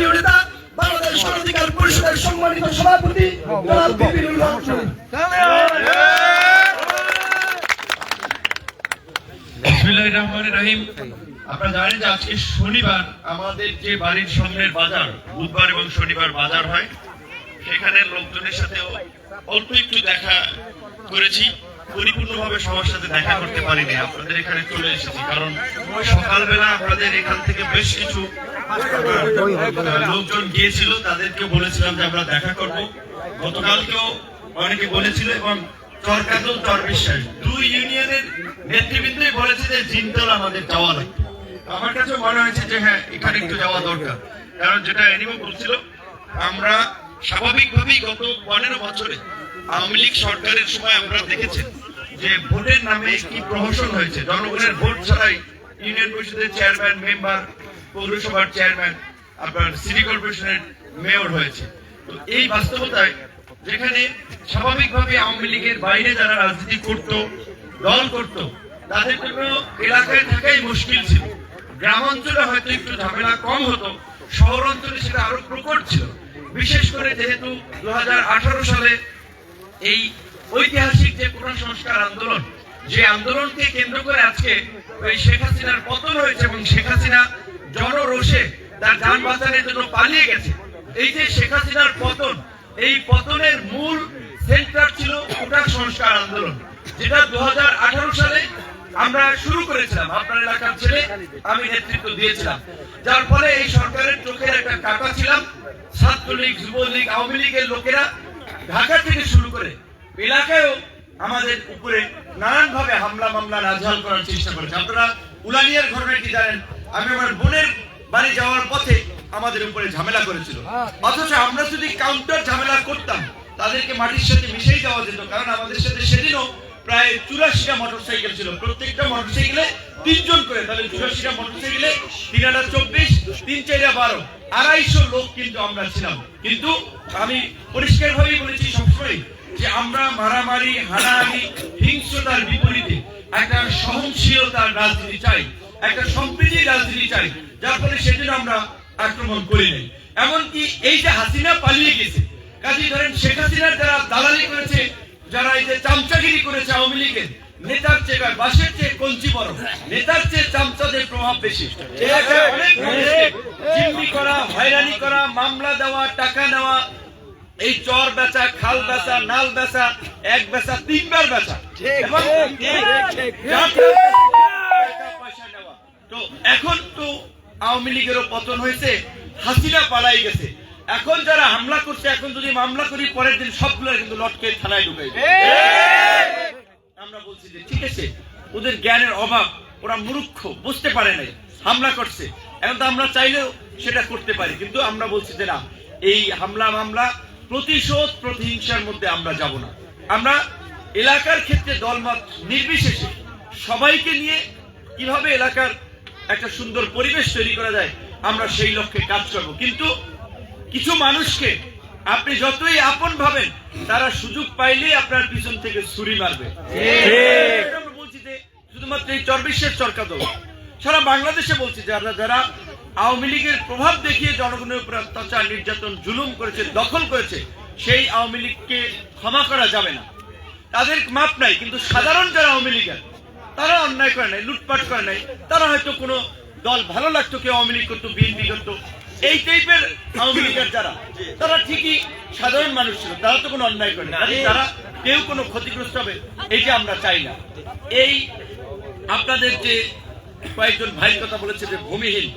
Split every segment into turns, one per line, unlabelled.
প্রিয় নেতা বাংলাদেশ মানবাধিকার পরিষদের সম্মানিত সভাপতি জনাব বিপিনুল হক।
বিসমিল্লাহির রহমানির রহিম। আপনারা জানেন যে আজকে শনিবার আমাদের যে বাড়ির সামনের বাজার, বুধবার এবং শনিবার বাজার হয়, সেখানে লোকজনের সাথে অল্প একটু দেখা করেছি, পরিপূর্ণভাবে সবার সাথে দেখা করতে পারিনি। আপনাদের এখানে চলে এসেছি কারণ সকালবেলা আপনাদের এখান থেকে বেশ কিছু লোকজন গিয়েছিল, তাদেরকে বলেছিলাম যে আমরা দেখা করব। গতকালকেও অনেকে বলেছিল এবং চরকাদল চরবিশ্বাস দুই ইউনিয়নের নেতৃবৃন্দই বলেছে যে জিনতল আমাদের যাওয়া লাগবে। আমার কাছে মনে হয়েছে যে হ্যাঁ, এখানে একটু যাওয়া দরকার, কারণ যেটা এনিমো বলছিল, আমরা স্বাভাবিকভাবেই গত 15 বছরে আওয়ামী লীগ সরকারের সময় আমরা দেখেছি যে ভোটের নামে কি প্রহসন হয়েছে। জনগণের ভোট ছাড়াই ইউনিয়ন পরিষদের চেয়ারম্যান, মেম্বার, পৌরসভার চেয়ারম্যান, আপনার সিটি কর্পোরেশনের মেয়র হয়েছে। তো এই বাস্তবতায় যেখানে স্বাভাবিকভাবে আওয়ামী লীগের বাইরে যারা রাজনীতি করত, দল করত, তাদের জন্য এলাকায় থাকাই মুশকিল ছিল। গ্রাম অঞ্চলে হয়তো একটু ঝামেলা কম হতো, শহর অঞ্চলে সেটা আরো প্রকট ছিল। বিশেষ করে যেহেতু 2018 সালে এই ঐতিহাসিক যে কোটা সংস্কার আন্দোলন, যে আন্দোলনকে কেন্দ্র করে আজকে ওই শেখ হাসিনার পতন হয়েছে এবং শেখ হাসিনা জনরোষে তার যান বাঁচানোর জন্য পালিয়ে গেছে। এই যে শেখ হাসিনার পতন, এই পতনের মূল সেন্টার ছিল কোটা সংস্কার আন্দোলন, যেটা 2018 সালে আমরা শুরু করেছিলাম। আপনার এলাকার ছেলে আমি নেতৃত্ব দিয়েছিলাম, যার ফলে এই সরকারের চোখের একটা কাঁটা ছিলাম। ছাত্রলীগ, যুবলীগ, আওয়ামী লীগের লোকেরা ঢাকা থেকে শুরু করে এলাকায়ও আমাদের উপরে নানান ভাবে হামলা মামলা নাজেহাল করার চেষ্টা করেছে। আপনারা উলানিয়ার ঘটনাটি জানেন। আমি আমার বোনের বাড়ি যাওয়ার পথে আমাদের উপরে ঝামেলা করেছিল, অথচ আমরা যদি কাউন্টার ঝামেলা করতাম তাদেরকে মাটির সাথে মিশিয়ে দেওয়া যেত। কারণ আমাদের সাথে সেদিনও প্রায় 84টা মোটরসাইকেল ছিল, প্রত্যেকটা মোটরসাইকেলে 3 জন করে, তাহলে 84টা মোটরসাইকেলে 3-24, 3-4-12, 250 লোক কিন্তু আমরা ছিলাম। কিন্তু আমি পরিষ্কার ভাবেই বলেছি সবসময় যে আমরা মারামারি, হানাহানি, হিংস্রতার বিপরীতে একটা সহনশীলতার রাজনীতি চাই, একটা সম্প্রীতির রাজনীতি চাই, যার ফলে সেদিন আমরা আক্রমণ করি নাই। এমনকি এই যে হাসিনা পালিয়ে গেছে, কাজী ধরেন শেখ হাসিনার যারা দালালি করেছে, যারা এই যে চামচাগিরি করেছে আওয়ামী লীগের, নেতার চেয়ে বাসের চেয়ে কঞ্চি বড়, নেতার চেয়ে চামচাদের প্রভাব বেশি। জিম্মি করা, হয়রানি করা, মামলা দেওয়া, টাকা নেওয়া, এই চর বেচা, খাল বেচা, নাল বেচা, এক বেচা, 3 বার বেচা, পয়সা নেওয়া। তো এখন তো আওয়ামী লীগেরও পতন হয়েছে, হাসিনা পালাই গেছে। এখন যারা হামলা করছে, এখন যদি মামলা করি পরের দিন সবগুলো কিন্তু লটকে থানায় ঢুকাই। আমরা বলছি যে ঠিক আছে, ওদের জ্ঞানের অভাব, ওরা মূর্খ, বুঝতে পারে নাই, হামলা করছে। এখন তো আমরা চাইলেও সেটা করতে পারি, কিন্তু আমরা বলছি যে না, এই হামলা মামলা, প্রতিশোধ, প্রতিহিংসার মধ্যে আমরা যাব না। আমরা এলাকার ক্ষেত্রে দলমত নির্বিশেষে সবাইকে নিয়ে কিভাবে এলাকার একটা সুন্দর পরিবেশ তৈরি করা যায়, আমরা সেই লক্ষ্যে কাজ করব। কিন্তু কিছু মানুষকে আপনি যতই আপন ভাবেন, তারা সুযোগ পাইলেই আপনার পিছন থেকে ছুরি মারবে। আমরা বলছি যে শুধুমাত্র এই চরবিশ্বের চরকাদল, সারা বাংলাদেশে বলছি যারা আওয়ামী লীগের প্রভাব দেখিয়ে জনগণের উপর অত্যাচার, নির্যাতন, জুলুম করেছে, দখল করেছে, সেই আওয়ামী লীগকে ক্ষমা করা যাবে না, তাদের মাপ নাই। কিন্তু সাধারণ যারা আওয়ামী লীগের, তারা অন্যায় করে নাই, লুটপাট করে নাই, তারা হয়তো কোনো দল ভালো লাগতো, কেউ আওয়ামী লীগ করতো, বিএনপি করতো, এই টাইপের আওয়ামী লীগের যারা, তারা ঠিকই সাধারণ মানুষ ছিল, তারা তো কোনো অন্যায় করে না, তারা কেউ কোনো ক্ষতিগ্রস্ত হবে এইটা আমরা চাই না। এই আপনাদের যে কয়েকজন ভাইয়ের কথা বলেছে যে ভূমিহীন,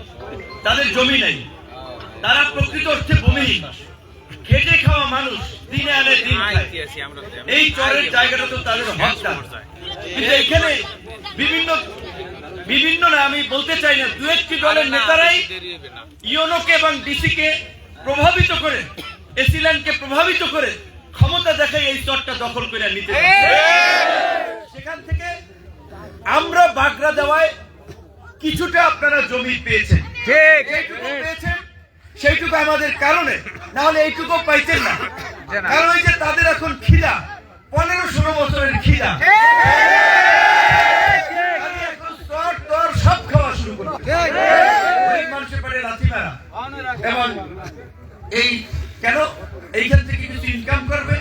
তাদের জমি নাই, তারা প্রকৃত অর্থে ভূমিহীন, খেটে খাওয়া মানুষ, দিনে আনে দিন খায়। এই চরের জায়গাটা তো তাদের হত্যা। কিন্তু এখানে বিভিন্ন না, আমি বলতে চাই না, 2-1টি দলের নেতারাই ইউনোকে এবং ডিসিকে প্রভাবিত করে, এসিল্যান্ডকে প্রভাবিত করে ক্ষমতা দেখাই এই চরটা দখল করে নিতে। সেখান থেকে আমরা বাগড়া দেওয়ায় কিছুটা আপনারা জমি পেয়েছেন, সেইটুকু আমাদের কারণে, না হলে এইটুকু পাইতেন না। কারণ ওই যে তাদের এখন খিদা, 15-16 বছরের খিদা, সব খাওয়া শুরু করবে। মানুষের পাড়ে লাথি মারা, এবং এই কেন এইখান থেকে কিছু ইনকাম করবে,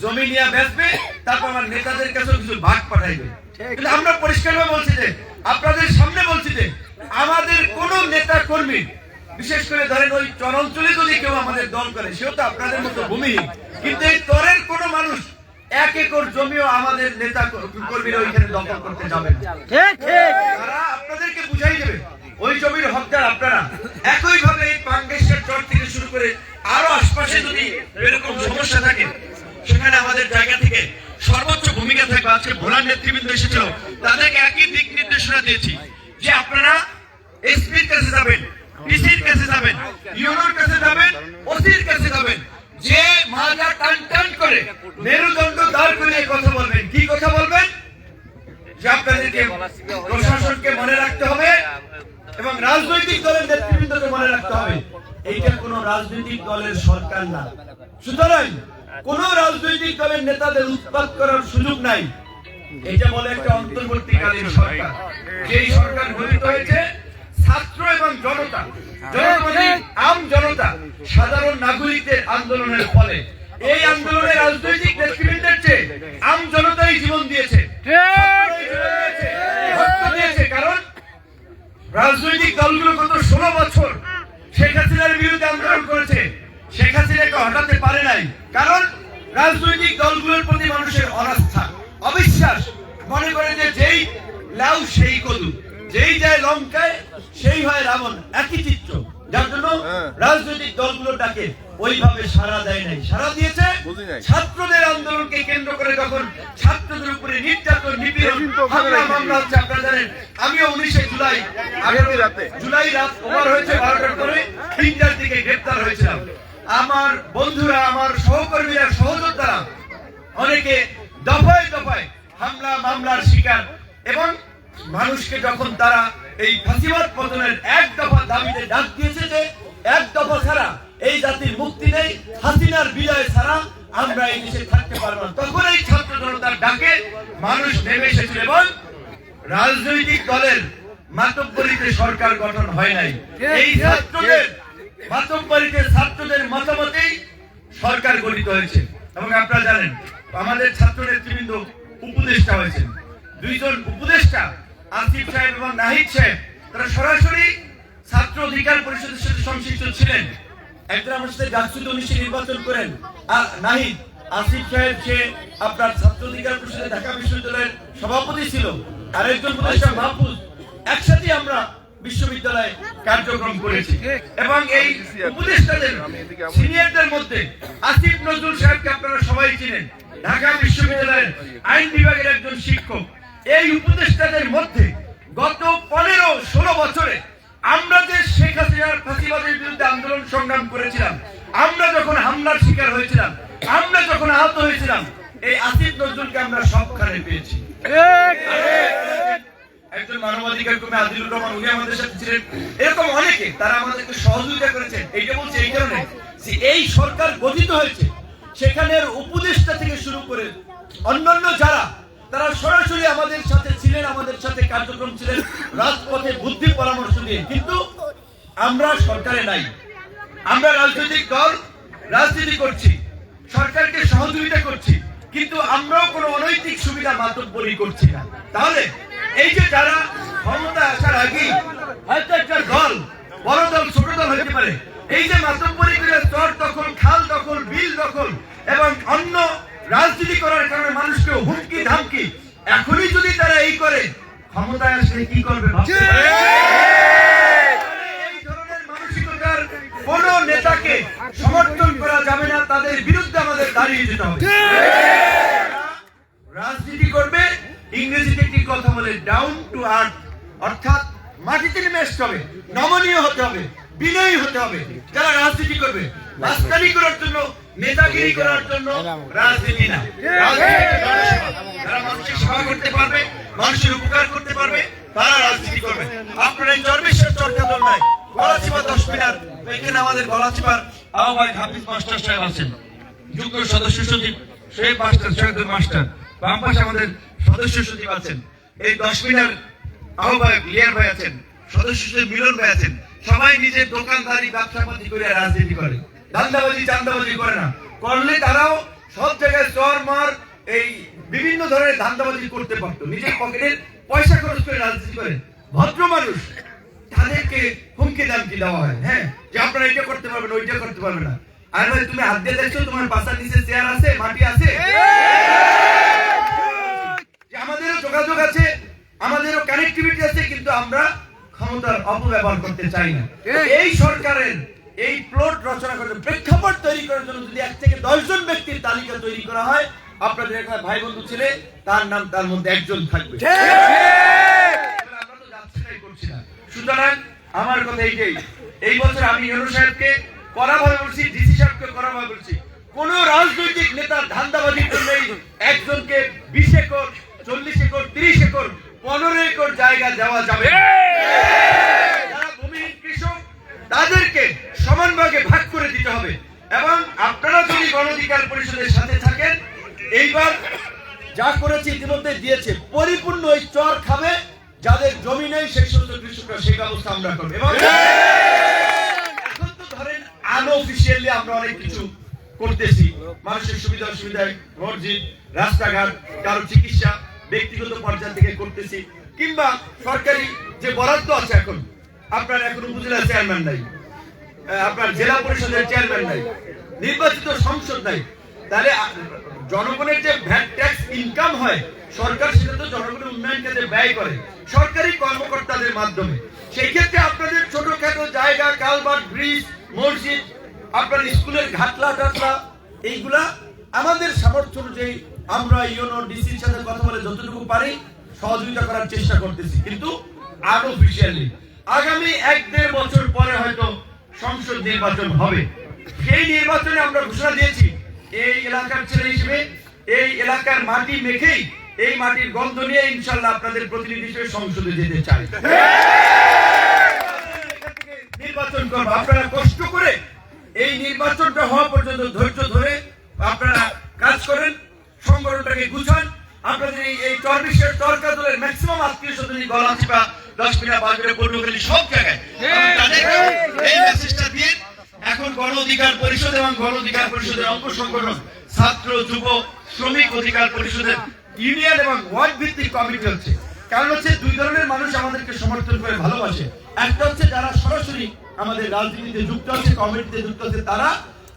জমি নিয়ে বেচবে, তারপর আমার নেতাদের কাছে কিছু ভাগ পাঠাইবে। কিন্তু আমরা পরিষ্কারভাবে বলছি যে, আপনাদের সামনে বলছি যে, আমাদের কোন নেতা কর্মী, বিশেষ করে ধরেন ওই চরাঞ্চলে যদি কেউ আমাদের দল করে, সেও তো আপনাদের মতো ভূমিহীন, কিন্তু এই তরের কোন মানুষ 1 একর জমিও আমাদের নেতা কর্মীরা ওইখানে দখল করতে যাবে না। তারা আপনাদেরকে বুঝাই দেবে ওই জমির হকদার আপনারা। একইভাবে এই পাঙ্গেশ্বর চর থেকে শুরু করে আরো আশপাশে যদি এরকম সমস্যা থাকে, সেখানে আমাদের জায়গা থেকে সর্বোচ্চ ভূমিকা থাকবে। আজকে ভোলার নেতৃবৃন্দ এসেছিল, তাদেরকে একই দিক নির্দেশনা দিয়েছি যে আপনারা এসপির কাছে যাবেন, ডিসির কাছে যাবেন, ইউনোর কাছে যাবেন, ওসির কাছে যাবেন, যে মাজা টান টান করে মেরুদণ্ড দাঁড় করে কথা বলবেন। কি কথা বলবেন? যে আপনাদেরকে প্রশাসনকে মনে রাখতে হবে এবং রাজনৈতিক দলের নেতৃবৃন্দকে মনে রাখতে হবে। এইটা কোন রাজনৈতিক দলের সরকার না, সুতরাং কোন রাজনৈতিক দলের নেতাদের উৎপাত করার সুযোগ নাই। এটা বলে একটা অন্তর্বর্তীকালীন সরকার, যেই সরকার গঠিত হয়েছে ছাত্র এবং জনতা, আম জনতা, সাধারণ নাগরিকদের আন্দোলনের ফলে। এই আন্দোলনের রাজনৈতিক নেতৃবৃন্দের চেয়ে আম জনতাই জীবন দিয়েছে, কারণ রাজনৈতিক দলগুলো গত 16 বছর শেখ হাসিনার বিরুদ্ধে আন্দোলন করেছে, শেখ হাসিনাকে হটাতে পারে নাই, কারণ রাজনৈতিক দলগুলোর প্রতি মানুষের অনাস্থা, অবিশ্বাস। মনে করে যে যেই লাউ সেই কদু, যেই যায় লঙ্কায় সেই হয় রাবণ, একই চিত্র। যার জন্য রাজনৈতিক দলগুলো ডাকে ওইভাবে সাড়া দেয় নাই। সাড়া দিয়েছে ছাত্রদের আন্দোলনকে কেন্দ্র করে, যখন ছাত্রদের উপরে নির্যাতন, নিপীড়ন, হামলা মামলা হচ্ছে। আপনারা জানেন, আমিও 19 জুলাই রাত ওভার হয়েছে 12টার পরে, 3টার দিকে গ্রেফতার হয়েছিলাম। আমার বন্ধুরা, আমার সহকর্মীরা, সহযোদ্ধারা অনেকে দফায় দফায় হামলা মামলার শিকার। এবং মানুষকে যখন তারা এই ফাঁসিবাদ পতনের 1 দফা দাবিতে ডাক দিয়েছে যে 1 দফা ছাড়া এই জাতির মুক্তি নেই, হাসিনার বিজয় ছাড়া আমরা এই দেশে থাকতে পারবো না, তখন এই ছাত্র জনতার ডাকে মানুষ নেমে এসেছিল। এবং রাজনৈতিক দলের মাতব্বরিতে সরকার গঠন হয় নাই, এই ছাত্রদের মাতব্বরিতে, ছাত্রদের মতামতেই সরকার গঠিত হয়েছে। এবং আপনারা জানেন, আমাদের ছাত্র নেতৃবৃন্দ উপদেষ্টা হয়েছেন, 2 জন উপদেষ্টা, আসিফ সাহেব এবং নাহিদ সাহেব, তারা সরাসরি ছাত্র অধিকার পরিষদের সাথে সংশ্লিষ্ট ছিলেন। একজন আমার সাথে ডাকসুতে 19 নির্বাচন করেন, আর নাহিদ, আসিফ সাহেব সে আপনার ছাত্র অধিকার পরিষদে ঢাকা বিশ্ববিদ্যালয়ের সভাপতি ছিল, আর একজন উপদেষ্টা মাহফুজ, একসাথে আমরা বিশ্ববিদ্যালয়ে কার্যক্রম করেছি। এবং এই উপদেষ্টাদের সিনিয়রদের মধ্যে আসিফ নজরুল সাহেবকে আপনারা সবাই চিনেন, ঢাকা বিশ্ববিদ্যালয়ের আইন বিভাগের একজন শিক্ষক। এই উপদেষ্টাদের মধ্যে গত 15-16 বছরে আমরা যে শেখ হাসিনার ফাঁসিবাদের বিরুদ্ধে আন্দোলন সংগ্রাম করেছিলাম, আমরা যখন হামলার শিকার হয়েছিলাম, আমরা যখন আহত হয়েছিলাম, এই আসিফ নজরুলকে আমরা সবখানে পেয়েছি। একজন মানবাধিকার কর্মী আদিলুর রহমান, উনি আমাদের সাথে ছিলেন। এরকম অনেকে, তারা আমাদেরকে সহযোগিতা করেছেন। এইটা বলছে এই কারণে যে এই সরকার গঠিত হয়েছে, সেখানের উপদেষ্টা থেকে শুরু করে অন্যান্য যারা, তারা সরাসরি আমাদের সাথে ছিলেন, আমাদের সাথে কার্যক্রম ছিলেন, রাজপথে বুদ্ধি পরামর্শ দিয়ে। কিন্তু আমরা সরকারে নাই, আমরা রাজনৈতিক দল, রাজনীতি করছি, সরকারকে সহযোগিতা করছি, কিন্তু আমরাও কোনো অনৈতিক সুবিধা মাতব্বরি করছি না। তাহলে এই যে যারা ক্ষমতা আসার আগে হয়তো একটা দল, বড় দল, ছোট দল হতে পারে, এই যে মাতব্বরি করে চর দখল, খাল দখল, বিল দখল এবং অন্য রাজনীতি করার কারণে মানুষকে হুমকি ধামকি, এখনই যদি তারা এই করে, ক্ষমতায় আসলে কি করবে? এই ধরনের মানসিকতার কোন নেতাকে সমর্থন করা যাবে না, তাদের বিরুদ্ধে আমাদের দাঁড়িয়ে যেতে হবে। রাজনীতি করবে, ইংরেজিতে একটি কথা বলে ডাউন টু আর্থ, অর্থাৎ মাটিতে নেমে আসতে হবে, নমনীয় হতে হবে, বিনয়ী হতে হবে। যারা রাজনীতি করবে, রাজনীতি করার জন্য, নেতাগিরি করার জন্য রাজনীতি না, যারা মানুষের সেবা করতে পারবে, মানুষের উপকার করতে পারবে, তারা রাজনীতি করবে। আপনারা এই চরবেশ্বর চরকা দল নাই, গলাচিপা 10 মিনার, এখানে আমাদের গলাচিপার আহ্বায়ক হাফিজ মাস্টার সাহেব আছেন, যুগ্ম সদস্য সচিব শোয়েব মাস্টার, শহীদুল মাস্টার, বাম পাশে আমাদের সদস্য সচিব আছেন, এই 10 মিনার আহ্বায়ক লিয়ার ভাই আছেন, সদস্য সচিব মিলন ভাই আছেন,
সবাই নিজের দোকানদারি ব্যবসাপাতি করে রাজনীতি করে, ধান্দাবাজি চান্দাবাজি করে না। করলে তারাও সব জায়গায় চর মার এই বিভিন্ন ধরনের ধান্দাবাজি করতে পারতো, নিজের পকেটের পয়সা খরচ করে রাজনীতি করে। ভদ্র মানুষ তাদেরকে হুমকি দামকি দেওয়া হয়, হ্যাঁ, যে আপনারা এটা করতে পারবেন ওইটা করতে পারবে না। আর ভাই তুমি হাত দিয়ে দেখছো তোমার বাসার নিচে চেয়ার আছে, মাটি আছে, যে আমাদেরও যোগাযোগ আছে, আমাদেরও কানেক্টিভিটি আছে, কিন্তু আমরা ক্ষমতার অপব্যবহার করতে চাই না। এই সরকারের এই প্লট রচনা করতে প্রেক্ষাপট তৈরি করার জন্য যদি 1 থেকে 10 জন ব্যক্তির তালিকা তৈরি করা হয়, আপনাদের এখানে ভাই বন্ধু ছেলে তার নাম তার মধ্যে একজন থাকবে। আমরা তো যাচ্ছি নাই, করছি না। সুতরাং আমার কথা এইটাই, এই বছর আমি ইউনূস সাহেবকে কড়াভাবে বলছি, ডিসি সাহেবকে কড়াভাবে বলছি, কোন রাজনৈতিক নেতার ধান্দাবাজির জন্য একজনকে 20 একর 40 একর 30 একর 15 একর জায়গা দেওয়া যাবে না। যারা ভূমিহীন কৃষক তাদেরকে সমান ভাগে ভাগ করে দিতে হবে। এবং আপনারা যদি গণ অধিকার পরিষদের সাথে থাকেন, এইবার যা করেছে ইতিমধ্যে দিয়েছে, পরিপূর্ণ ওই চর খাবে যাদের জমি নেই সেই সমস্ত কৃষকরা, সেই ব্যবস্থা আমরা করবো। এবং এখন তো ধরেন আনঅফিশিয়ালি আমরা অনেক কিছু করতেছি, মানুষের সুবিধা অসুবিধায় মসজিদ, রাস্তাঘাট, কারো চিকিৎসা ব্যক্তিগত পর্যায় থেকে করতেছি, কিংবা সরকারি যে বরাদ্দ আছে, এখন আপনার এখন উপজেলা চেয়ারম্যান নাই, আপনার জেলা পরিষদের চেয়ারম্যান নাই, নির্বাচিত সংসদ নাই, তাহলে জনগণের যে ভ্যাট ট্যাক্স ইনকাম হয় সরকার, সেটা তো জনগণের উন্নয়ন কাজে ব্যয় করে সরকারি কর্মকর্তাদের মাধ্যমে। সেই ক্ষেত্রে আপনাদের ছোটখাটো জায়গা, কালভার্ট, ব্রিজ, মসজিদ, আপনার স্কুলের ঘাটলা টাটলা, এইগুলা আমাদের সামর্থ্য অনুযায়ী আমরা ইউনো ডিসির সাথে কথা বলে যতটুকু পারি সহযোগিতা করার চেষ্টা করতেছি, কিন্তু আনঅফিশিয়ালি। আগামী 1-1.5 বছর পরে হয়তো সংসদ নির্বাচন হবে। সেই নির্বাচনে আমরা ঘোষণা দিয়েছি, এই এলাকার ছেলে হিসেবে এই এলাকার মাটি মেখেই, এই মাটির গন্ধ নিয়ে ইনশাআল্লাহ আপনাদের প্রতিনিধি হিসেবে সংসদে যেতে চাই। নির্বাচন করব, আপনারা কষ্ট করে এই নির্বাচনটা হওয়া পর্যন্ত ধৈর্য ধরে আপনারা কাজ করেন, সংগঠনটাকে গুছান। আপনাদের এই চরবিশের তরকা দলের ম্যাক্সিমাম আত্মীয় স্বজন গলাচিপা, 10 মিনিট বাজারে, পটুয়াখালী সব জায়গায় এই মেসেজটা দিয়ে এখন গণ অধিকার পরিষদ এবং গণ অধিকার পরিষদের অঙ্গ সংগঠন, ছাত্র, যুব, শ্রমিক অধিকার পরিষদের ইউনিয়ন এবং ওয়ার্ড ভিত্তিক কমিটি হচ্ছে। কারণ হচ্ছে দুই ধরনের মানুষ আমাদেরকে সমর্থন করে ভালোবাসে। একটা হচ্ছে যারা সরাসরি আমাদের রাজনীতিতে যুক্ত আছে, কমিটিতে যুক্ত আছে তারা,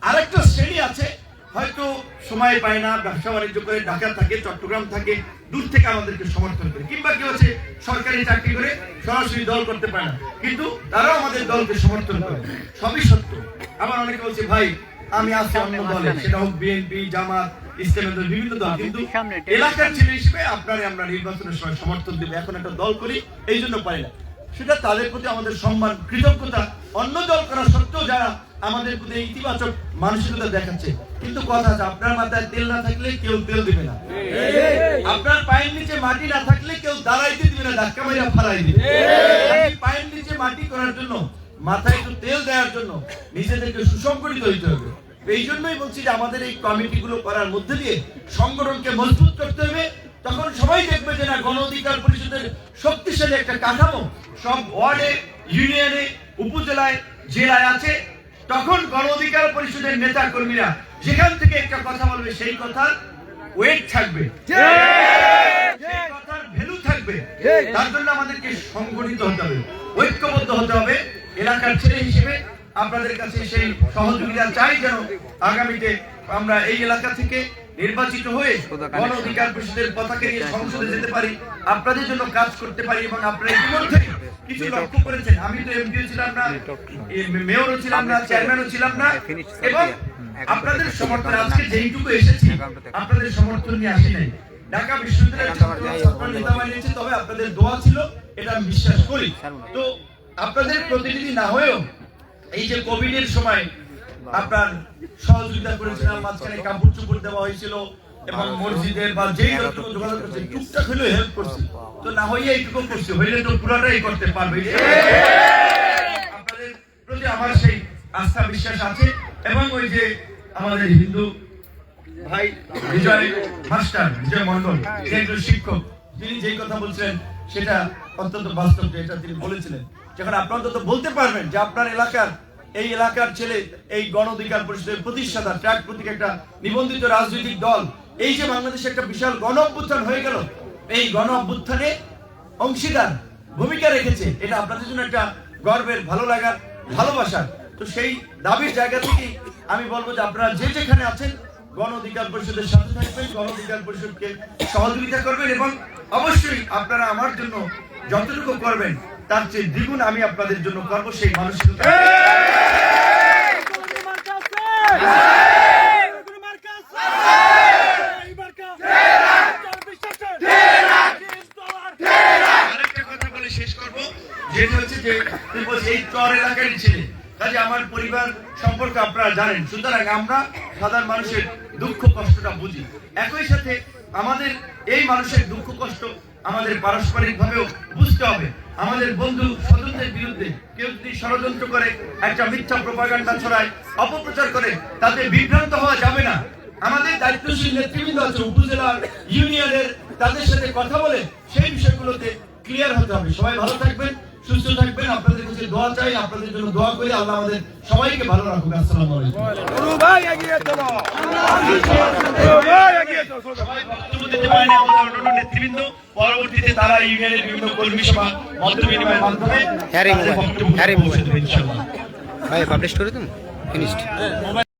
আরেকটা শ্রেণী আছে হয়তো সময় পায় না, ব্যবসা বাণিজ্য করে ঢাকা থাকে, চট্টগ্রাম থাকে, দূর থেকে আমাদেরকে সমর্থন করে, কিংবা কেউ আছে সরকারি চাকরি করে সরাসরি দল করতে পারে না, কিন্তু তারাও আমাদের দলকে সমর্থন করে। সবই সত্য। আমার অনেকে বলছে ভাই আমি আছি অন্য দলে, সেটা হোক বিএনপি, জামাত, ইসলামের দল, বিভিন্ন দল, কিন্তু এলাকার ছেলে হিসেবে আপনারে আমরা নির্বাচনের সময় সমর্থন দেব, এখন একটা দল করি এই জন্য পারি না। সেটা তাদের প্রতি আমাদের সম্মান, কৃতজ্ঞতা। অন্য দল করা সত্ত্বেও যারা আমাদের প্রতি ইতিবাচক মানসিকতা দেখাচ্ছে, কিন্তু কথা আছে, আপনার মাথায় তেল না থাকলে কেউ তেল দিবে না, আপনার পায়ের নিচে মাটি না থাকলে কেউ দাঁড়াইতে দিবে না, ধাক্কা মারিয়া ফালাই দিবে। পায়ের নিচে মাটি করার জন্য, মাথায় একটু তেল দেওয়ার জন্য নিজেদেরকে সুসংগঠিত হইতে হবে। এই জন্যই বলছি যে আমাদের এই কমিটিগুলো করার মধ্যে দিয়ে সংগঠনকে মজবুত করতে হবে। তখন সবাই দেখবে যে না, গণ অধিকার পরিষদের শক্তিশালী একটা কাঠামো সব ওয়ার্ডে, ইউনিয়নে, উপজেলায়, জেলায় আছে। তখন গণ অধিকার পরিষদের নেতা কর্মীরা যেখান থেকে একটা কথা বলবে সেই কথার ওয়েট থাকবে, সেই কথার ভ্যালু থাকবে। তার জন্য আমাদেরকে সংগঠিত হতে হবে, ঐক্যবদ্ধ হতে হবে। এলাকার ছেলে হিসেবে আপনাদের কাছে সেই সহযোগিতা চাই, যেন আগামীতে আমরা এই এলাকা থেকে নির্বাচিত হয়ে গণ অধিকার পরিষদের পতাকা নিয়ে সংসদে যেতে পারি, আপনাদের জন্য কাজ করতে পারি। এবং আপনারা ইতিমধ্যে কিছু লক্ষ্য করেছেন, আমি তো এমপিও ছিলাম না, মেয়রও ছিলাম না, চেয়ারম্যানও ছিলাম না, এবং আপনাদের সমর্থন আজকে যেইটুকু এসেছি আপনাদের সমর্থন নিয়ে আসি নাই। ঢাকা বিশ্ববিদ্যালয়ের ছাত্র নেতা বানিয়েছে, তবে আপনাদের দোয়া ছিল, এটা আমি বিশ্বাস করি। তো আপনাদের প্রতিনিধি না হয়েও এই যে কোভিডের সময় আপনার সহযোগিতা করেছিলাম, মাঝখানে কাপড় চোপড় দেওয়া হয়েছিল এবং মসজিদের বা যেই রকম যোগাযোগ করছে টুকটাক হলেও হেল্প করছি। তো না হইয়া এইটুকু করছি, হইলে তো পুরাটাই করতে পারবে। আপনাদের প্রতি আমার সেই আস্থা বিশ্বাস আছে। এবং ওই যে আমাদের হিন্দু ভাই বিজয় মাস্টার, বিজয় মন্ডল, যে একজন শিক্ষক, তিনি যেই কথা বলছিলেন সেটা অত্যন্ত বাস্তব, যেটা তিনি বলেছিলেন যখন আপনি অন্তত বলতে পারবেন যে আপনার এই এলাকার ছেলে এই গণ অধিকার পরিষদের প্রতিষ্ঠাতা ট্র্যাক প্রতীক একটা নিবন্ধিত রাজনৈতিক দল, এই যে বাংলাদেশে একটা বিশাল গণ অভ্যুত্থান হয়ে গেল, এই গণ অভ্যুত্থানে অংশীদার ভূমিকা রেখেছে, এটা আপনাদের জন্য একটা গর্বের, ভালো লাগার, ভালোবাসার। তো সেই দাবির জায়গা থেকে আমি বলবো যে আপনারা যে যেখানে আছেন গণ অধিকার পরিষদের সাথে থাকবেন, গণ অধিকার পরিষদকে সহযোগিতা করবেন এবং অবশ্যই আপনারা আমার জন্য যতটুকু করবেন তার চেয়ে দ্বিগুণ আমি আপনাদের জন্য করবো, সেই মানসিকতা।
আরেকটা কথা বলে শেষ করবো,
যেটা হচ্ছে যে এই চর এলাকারই ছেলে, কাজে আমার পরিবার সম্পর্কে আপনারা জানেন, সুতরাং আমরা সাধারণ মানুষের দুঃখ কষ্টটা বুঝি। একই সাথে আমাদের এই মানুষের দুঃখ কষ্ট আমাদের পারস্পরিক ভাবেও বুঝতে হবে। আমাদের বন্ধু স্বজনদের বিরুদ্ধে কেউ যদি ষড়যন্ত্র করে, একটা মিথ্যা প্রপাগান্ডা ছড়ায়, অপপ্রচার করে, তাতে বিভ্রান্ত হওয়া যাবে না। আমাদের দায়িত্বশীল নেতৃবৃন্দ আছে উপজেলার, ইউনিয়নের, তাদের সাথে কথা বলে সেই বিষয়গুলোতে ক্লিয়ার হতে হবে। সবাই ভালো থাকবেন, সুস্থ থাকবেন, আপনাদের কাছে দোয়া চাই, আপনাদের জন্য দোয়া করি, আল্লাহ আমাদের সবাইকে ভালো রাখুন। আসসালামু আলাইকুম।
সবাই বক্তব্য দিতে পারেনি আমাদের অন্যান্য নেতৃবৃন্দ, পরবর্তীতে তারা ইউনিয়নের বিভিন্ন কর্মী সভা মত বিনিময়ের মাধ্যমে তাদের বক্তব্য পৌঁছে দেবে ইনশাআল্লাহ।
ভাই পাবলিশ করে দিন, ফিনিশড।